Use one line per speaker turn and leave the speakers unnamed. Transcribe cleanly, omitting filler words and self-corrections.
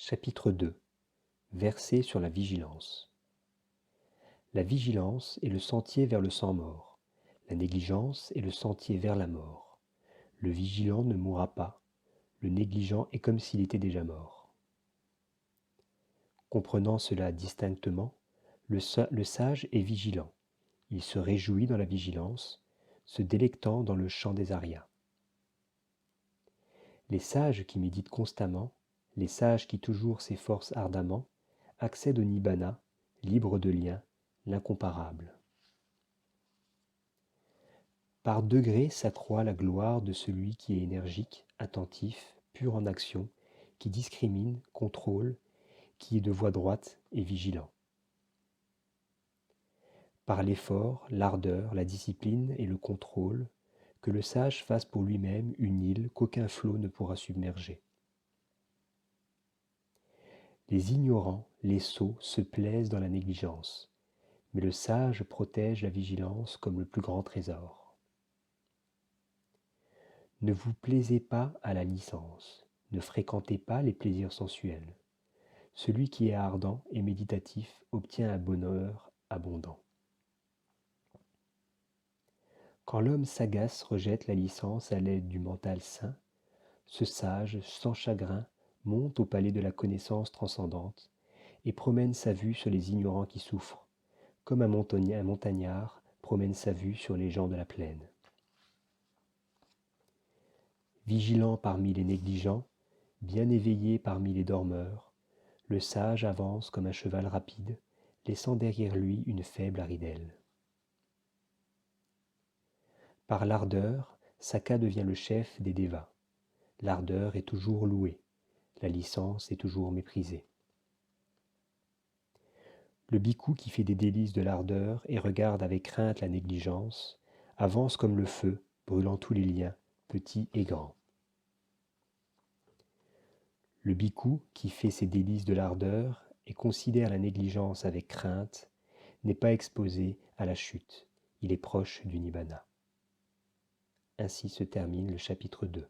Chapitre 2. Verset sur la vigilance. La vigilance est le sentier vers le sang-mort. La négligence est le sentier vers la mort. Le vigilant ne mourra pas. Le négligent est comme s'il était déjà mort. Comprenant cela distinctement, le sage est vigilant. Il se réjouit dans la vigilance, se délectant dans le chant des arias. Les sages qui méditent constamment, les sages qui toujours s'efforcent ardemment, accèdent au nibbana, libres de lien, l'incomparable. Par degrés s'accroît la gloire de celui qui est énergique, attentif, pur en action, qui discrimine, contrôle, qui est de voie droite et vigilant. Par l'effort, l'ardeur, la discipline et le contrôle, que le sage fasse pour lui-même une île qu'aucun flot ne pourra submerger. Les ignorants, les sots, se plaisent dans la négligence, mais le sage protège la vigilance comme le plus grand trésor. Ne vous plaisez pas à la licence, ne fréquentez pas les plaisirs sensuels. Celui qui est ardent et méditatif obtient un bonheur abondant. Quand l'homme sagace rejette la licence à l'aide du mental sain, ce sage, sans chagrin, monte au palais de la connaissance transcendante et promène sa vue sur les ignorants qui souffrent, comme un montagnard promène sa vue sur les gens de la plaine. Vigilant parmi les négligents, bien éveillé parmi les dormeurs, le sage avance comme un cheval rapide, laissant derrière lui une faible haridelle. Par l'ardeur, Saka devient le chef des dévas. L'ardeur est toujours louée, la licence est toujours méprisée. Le bhikkhu qui fait des délices de l'ardeur et regarde avec crainte la négligence, avance comme le feu, brûlant tous les liens, petits et grands. Le bhikkhu qui fait ses délices de l'ardeur et considère la négligence avec crainte n'est pas exposé à la chute, il est proche du nibbana. Ainsi se termine le chapitre 2.